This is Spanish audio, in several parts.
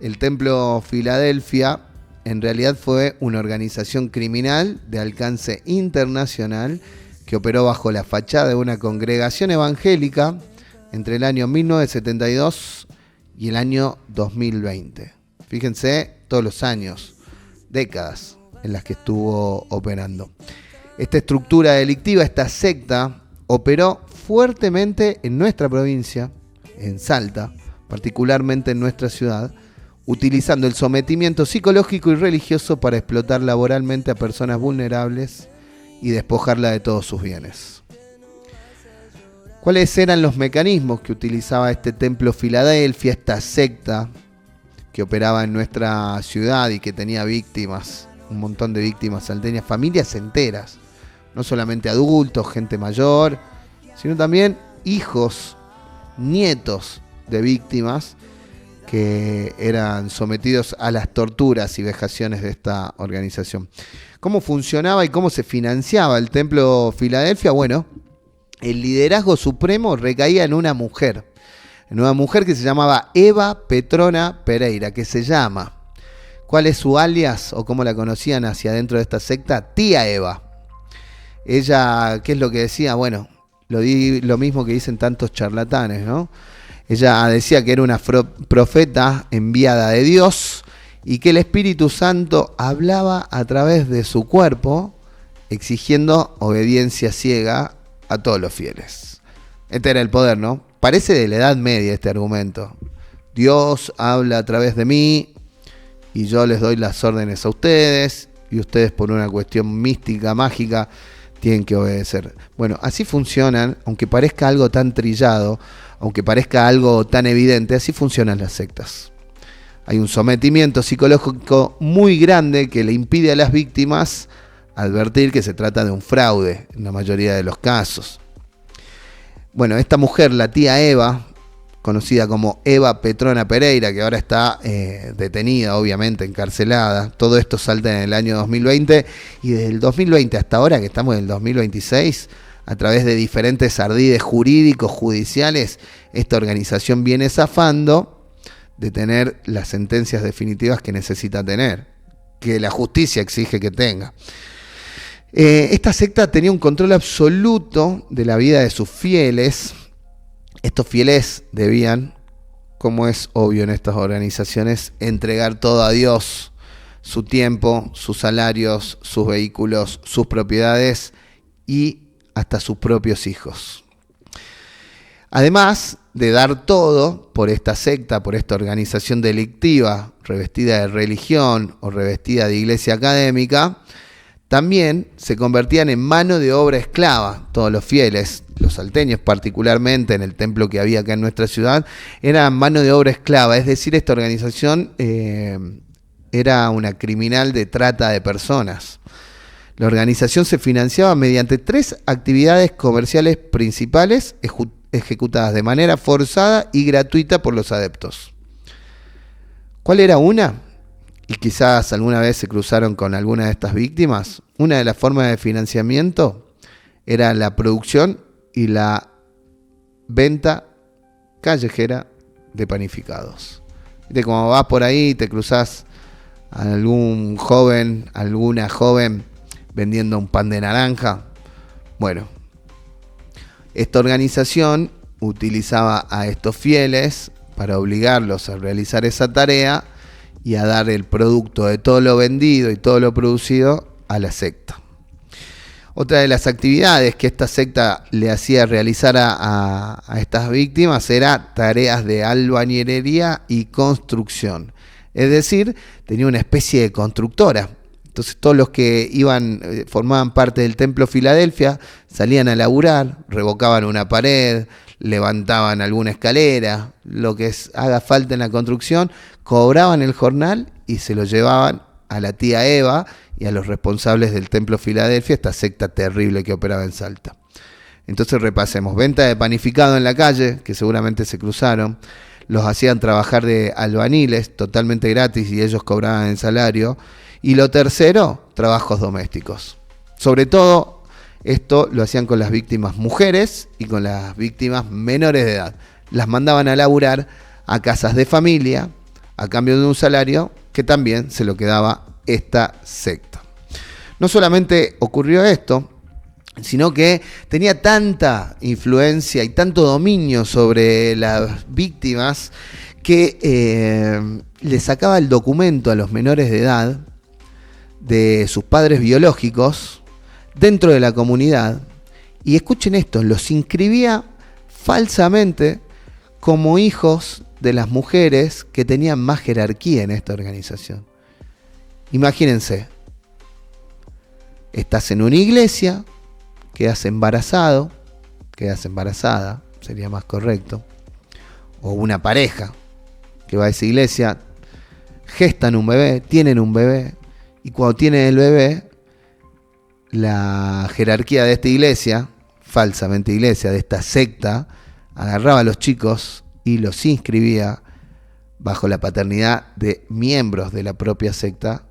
El Templo Filadelfia en realidad fue una organización criminal de alcance internacional que operó bajo la fachada de una congregación evangélica entre el año 1972 y el año 2020. Fíjense todos los años, décadas en las que estuvo operando. Esta estructura delictiva, esta secta, operó fuertemente en nuestra provincia, en Salta, particularmente en nuestra ciudad, utilizando el sometimiento psicológico y religioso para explotar laboralmente a personas vulnerables y despojarla de todos sus bienes. ¿Cuáles eran los mecanismos que utilizaba este Templo Filadelfia, esta secta que operaba en nuestra ciudad y que tenía víctimas, un montón de víctimas salteñas, familias enteras, no solamente adultos, gente mayor, sino también hijos, nietos de víctimas que eran sometidos a las torturas y vejaciones de esta organización? ¿Cómo funcionaba y cómo se financiaba el Templo Filadelfia? Bueno, el liderazgo supremo recaía en una mujer que se llamaba Eva Petrona Pereira, que se llama, ¿cuál es su alias o cómo la conocían hacia adentro de esta secta? Tía Eva. Ella, ¿qué es lo que decía? Bueno, lo mismo que dicen tantos charlatanes, ¿no? Ella decía que era una profeta enviada de Dios y que el Espíritu Santo hablaba a través de su cuerpo, exigiendo obediencia ciega a todos los fieles. Este era el poder, ¿no? Parece de la Edad Media este argumento. Dios habla a través de mí y yo les doy las órdenes a ustedes y ustedes por una cuestión mística, mágica, tienen que obedecer. Bueno, así funcionan, aunque parezca algo tan trillado, aunque parezca algo tan evidente, así funcionan las sectas. Hay un sometimiento psicológico muy grande que le impide a las víctimas advertir que se trata de un fraude en la mayoría de los casos. Bueno, esta mujer, la tía Eva, conocida como Eva Petrona Pereira, que ahora está detenida, obviamente, encarcelada. Todo esto salta en el año 2020 y desde el 2020 hasta ahora, que estamos en el 2026, a través de diferentes ardides jurídicos, judiciales, esta organización viene zafando de tener las sentencias definitivas que necesita tener, que la justicia exige que tenga. Esta secta tenía un control absoluto de la vida de sus fieles. Estos fieles debían, como es obvio en estas organizaciones, entregar todo a Dios, su tiempo, sus salarios, sus vehículos, sus propiedades y hasta sus propios hijos. Además de dar todo por esta secta, por esta organización delictiva, revestida de religión o revestida de iglesia académica, también se convertían en mano de obra esclava. Todos los fieles, los salteños particularmente, en el templo que había acá en nuestra ciudad, eran mano de obra esclava. Es decir, esta organización era una criminal de trata de personas. La organización se financiaba mediante 3 actividades comerciales principales ejecutadas de manera forzada y gratuita por los adeptos. ¿Cuál era una? Y quizás alguna vez se cruzaron con alguna de estas víctimas. Una de las formas de financiamiento era la producción y la venta callejera de panificados. ¿Viste? Como vas por ahí y te cruzás a algún joven, alguna joven vendiendo un pan de naranja. Bueno, esta organización utilizaba a estos fieles para obligarlos a realizar esa tarea y a dar el producto de todo lo vendido y todo lo producido a la secta. Otra de las actividades que esta secta le hacía realizar a estas víctimas era tareas de albañilería y construcción. Es decir, tenía una especie de constructora. Entonces todos los que formaban parte del Templo Filadelfia salían a laburar, revocaban una pared, levantaban alguna escalera, lo que haga falta en la construcción, cobraban el jornal y se lo llevaban a la tía Eva y a los responsables del Templo Filadelfia, esta secta terrible que operaba en Salta. Entonces repasemos: venta de panificado en la calle, que seguramente se cruzaron, los hacían trabajar de albañiles totalmente gratis y ellos cobraban el salario. Y lo tercero, trabajos domésticos. Sobre todo, esto lo hacían con las víctimas mujeres y con las víctimas menores de edad. Las mandaban a laburar a casas de familia, a cambio de un salario que también se lo quedaba esta secta. No solamente ocurrió esto, sino que tenía tanta influencia y tanto dominio sobre las víctimas que le sacaba el documento a los menores de edad de sus padres biológicos dentro de la comunidad, y escuchen esto, los inscribía falsamente como hijos de las mujeres que tenían más jerarquía en esta organización. Imagínense, estás en una iglesia, quedas embarazada, sería más correcto, o una pareja que va a esa iglesia, gestan un bebé, tienen un bebé, y cuando tienen el bebé, la jerarquía de esta iglesia, falsamente iglesia, de esta secta, agarraba a los chicos y los inscribía bajo la paternidad de miembros de la propia secta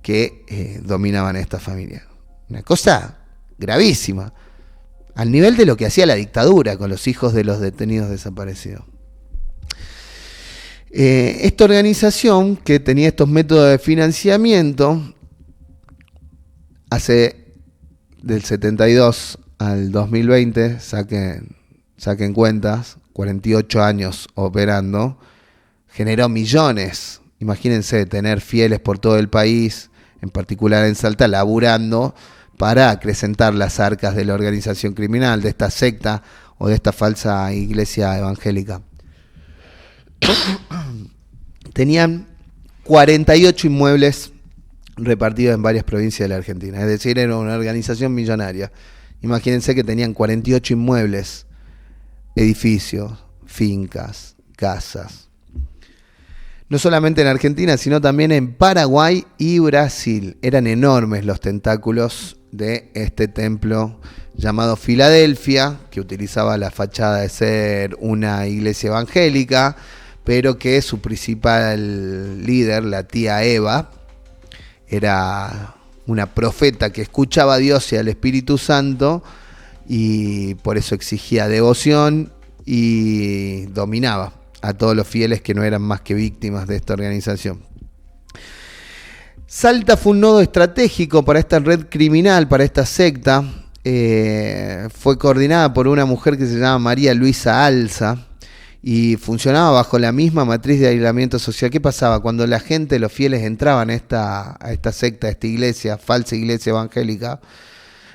que dominaban esta familia. Una cosa gravísima, al nivel de lo que hacía la dictadura con los hijos de los detenidos desaparecidos. Esta organización, que tenía estos métodos de financiamiento, hace del 72 al 2020, saquen cuentas, 48 años operando, generó millones. Imagínense tener fieles por todo el país, en particular en Salta, laburando para acrecentar las arcas de la organización criminal, de esta secta o de esta falsa iglesia evangélica. Tenían 48 inmuebles repartidos en varias provincias de la Argentina, es decir, era una organización millonaria. Imagínense que tenían 48 inmuebles, edificios, fincas, casas. No solamente en Argentina, sino también en Paraguay y Brasil. Eran enormes los tentáculos de este templo llamado Filadelfia, que utilizaba la fachada de ser una iglesia evangélica, pero que su principal líder, la tía Eva, era una profeta que escuchaba a Dios y al Espíritu Santo, y por eso exigía devoción y dominaba a todos los fieles que no eran más que víctimas de esta organización. Salta fue un nodo estratégico para esta red criminal, para esta secta. Fue coordinada por una mujer que se llama María Luisa Alza y funcionaba bajo la misma matriz de aislamiento social. ¿Qué pasaba? Cuando la gente, los fieles, entraban a esta secta, a esta iglesia, falsa iglesia evangélica,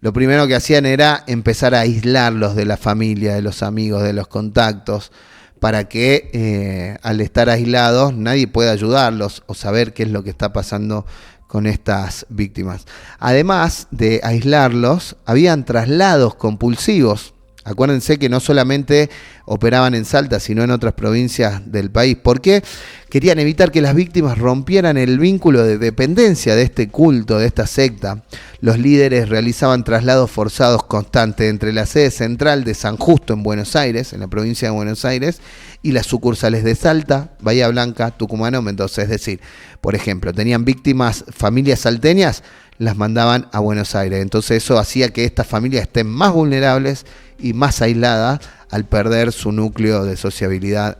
lo primero que hacían era empezar a aislarlos de la familia, de los amigos, de los contactos, para que al estar aislados nadie pueda ayudarlos o saber qué es lo que está pasando con estas víctimas. Además de aislarlos, habían traslados compulsivos. Acuérdense que no solamente operaban en Salta, sino en otras provincias del país. ¿Por qué? Querían evitar que las víctimas rompieran el vínculo de dependencia de este culto, de esta secta. Los líderes realizaban traslados forzados constantes entre la sede central de San Justo en Buenos Aires, en la provincia de Buenos Aires, y las sucursales de Salta, Bahía Blanca, Tucumán o Mendoza. Es decir, por ejemplo, tenían víctimas, familias salteñas, las mandaban a Buenos Aires. Entonces eso hacía que estas familias estén más vulnerables y más aisladas al perder su núcleo de sociabilidad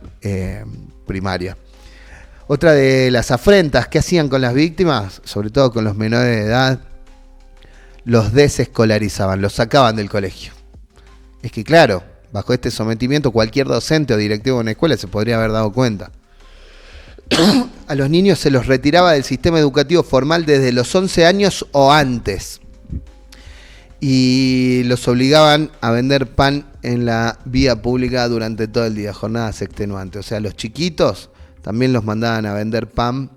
primaria. Otra de las afrentas que hacían con las víctimas, sobre todo con los menores de edad, los desescolarizaban, los sacaban del colegio. Es que claro, bajo este sometimiento cualquier docente o directivo de una escuela se podría haber dado cuenta. A los niños se los retiraba del sistema educativo formal desde los 11 años o antes. Y los obligaban a vender pan en la vía pública durante todo el día, jornadas extenuantes. O sea, los chiquitos también los mandaban a vender pan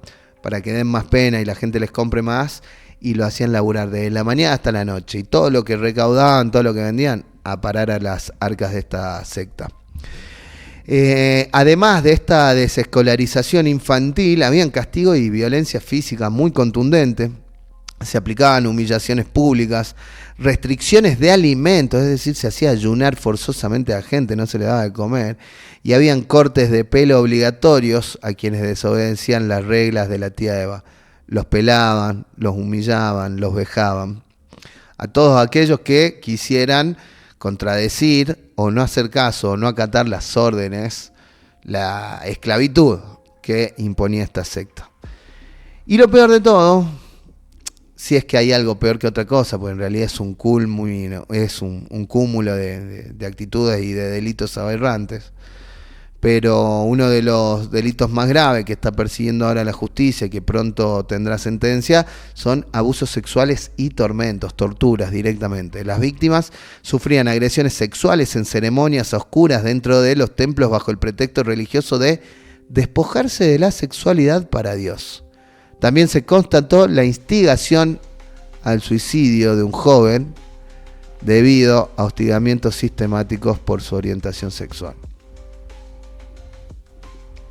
para que den más pena y la gente les compre más, y lo hacían laburar desde la mañana hasta la noche. Y todo lo que recaudaban, todo lo que vendían, a parar a las arcas de esta secta. Además de esta desescolarización infantil, habían castigo y violencia física muy contundente. Se aplicaban humillaciones públicas, restricciones de alimentos, es decir, se hacía ayunar forzosamente a la gente, no se le daba de comer, y habían cortes de pelo obligatorios a quienes desobedecían las reglas de la tía Eva. Los pelaban, los humillaban, los vejaban. A todos aquellos que quisieran contradecir o no hacer caso o no acatar las órdenes, la esclavitud que imponía esta secta. Y lo peor de todo, si es que hay algo peor que otra cosa, pues en realidad es un cúmulo de actitudes y de delitos aberrantes, pero uno de los delitos más graves que está persiguiendo ahora la justicia y que pronto tendrá sentencia son abusos sexuales y torturas directamente. Las víctimas sufrían agresiones sexuales en ceremonias oscuras dentro de los templos bajo el pretexto religioso de despojarse de la sexualidad para Dios. También se constató la instigación al suicidio de un joven debido a hostigamientos sistemáticos por su orientación sexual.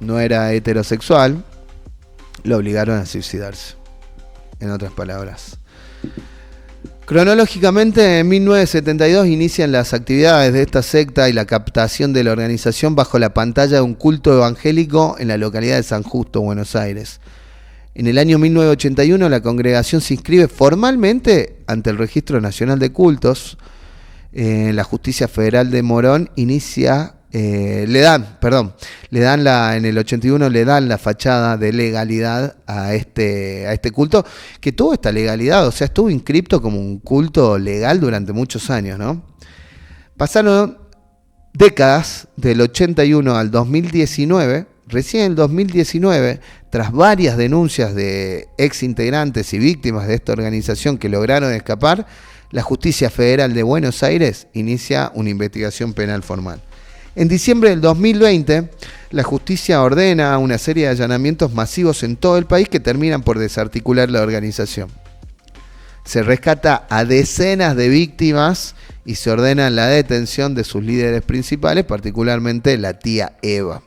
No era heterosexual, lo obligaron a suicidarse, en otras palabras. Cronológicamente, en 1972 inician las actividades de esta secta y la captación de la organización bajo la pantalla de un culto evangélico en la localidad de San Justo, Buenos Aires. En el año 1981 la congregación se inscribe formalmente ante el Registro Nacional de Cultos. La Justicia Federal de Morón en el 81 le dan la fachada de legalidad a este culto, que tuvo esta legalidad, o sea, estuvo inscripto como un culto legal durante muchos años, ¿no? Pasaron décadas, del 81 al 2019, recién en el 2019, tras varias denuncias de ex integrantes y víctimas de esta organización que lograron escapar, la Justicia Federal de Buenos Aires inicia una investigación penal formal. En diciembre del 2020, la justicia ordena una serie de allanamientos masivos en todo el país que terminan por desarticular la organización. Se rescata a decenas de víctimas y se ordena la detención de sus líderes principales, particularmente la tía Eva.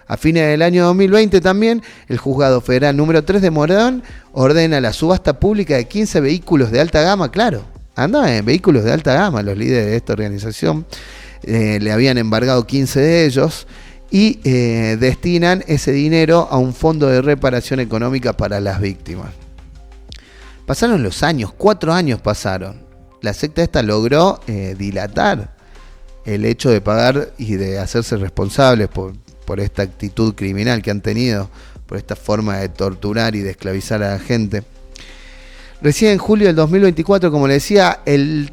A fines del año 2020 también, el Juzgado Federal número 3 de Morón ordena la subasta pública de 15 vehículos de alta gama, claro, andaban en vehículos de alta gama los líderes de esta organización. Le habían embargado 15 de ellos y destinan ese dinero a un fondo de reparación económica para las víctimas. Pasaron los años, 4 años pasaron. La secta esta logró dilatar el hecho de pagar y de hacerse responsables por esta actitud criminal que han tenido, por esta forma de torturar y de esclavizar a la gente. Recién en julio del 2024, como le decía, el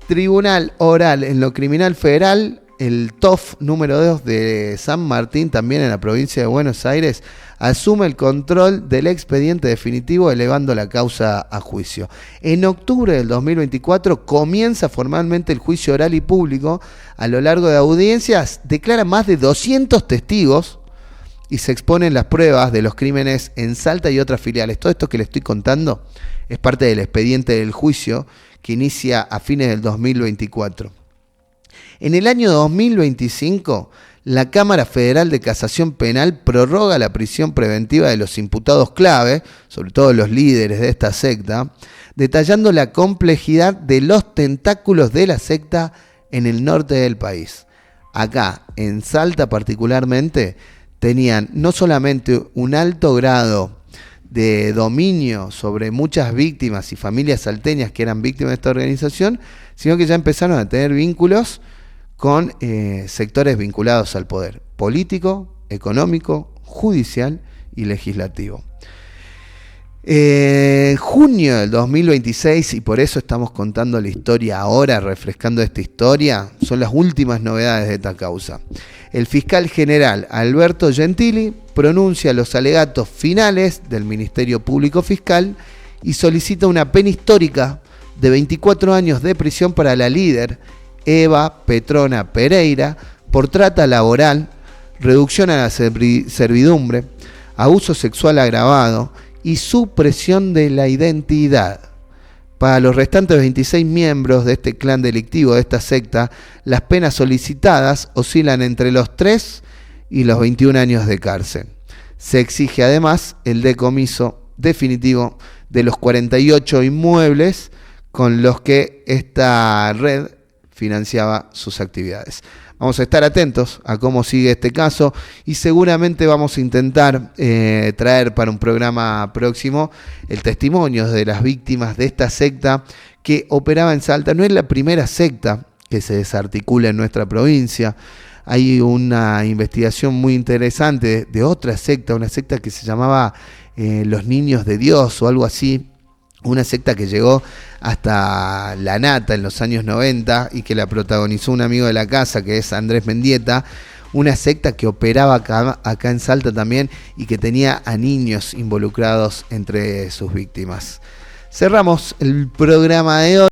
Tribunal Oral en lo Criminal Federal, el TOF número 2 de San Martín, también en la provincia de Buenos Aires, asume el control del expediente definitivo, elevando la causa a juicio. En octubre del 2024 comienza formalmente el juicio oral y público. A lo largo de audiencias declaran más de 200 testigos y se exponen las pruebas de los crímenes en Salta y otras filiales. Todo esto que le estoy contando es parte del expediente del juicio que inicia a fines del 2024. En el año 2025, la Cámara Federal de Casación Penal prorroga la prisión preventiva de los imputados clave, sobre todo los líderes de esta secta, detallando la complejidad de los tentáculos de la secta en el norte del país. Acá, en Salta particularmente, tenían no solamente un alto grado de dominio sobre muchas víctimas y familias salteñas que eran víctimas de esta organización, sino que ya empezaron a tener vínculos con sectores vinculados al poder político, económico, judicial y legislativo. En junio del 2026, y por eso estamos contando la historia ahora, refrescando esta historia, son las últimas novedades de esta causa. El fiscal general Alberto Gentili pronuncia los alegatos finales del Ministerio Público Fiscal y solicita una pena histórica de 24 años de prisión para la líder Eva Petrona Pereira por trata laboral, reducción a la servidumbre, abuso sexual agravado y supresión de la identidad. Para los restantes 26 miembros de este clan delictivo, de esta secta, las penas solicitadas oscilan entre los 3 y los 21 años de cárcel. Se exige además el decomiso definitivo de los 48 inmuebles con los que esta red financiaba sus actividades. Vamos a estar atentos a cómo sigue este caso y seguramente vamos a intentar traer para un programa próximo el testimonio de las víctimas de esta secta que operaba en Salta. No es la primera secta que se desarticula en nuestra provincia. hay una investigación muy interesante de otra secta, una secta que se llamaba Los Niños de Dios o algo así, una secta que llegó hasta La Nata en los años 90 y que la protagonizó un amigo de la casa que es Andrés Mendieta, una secta que operaba acá en Salta también y que tenía a niños involucrados entre sus víctimas. Cerramos el programa de hoy.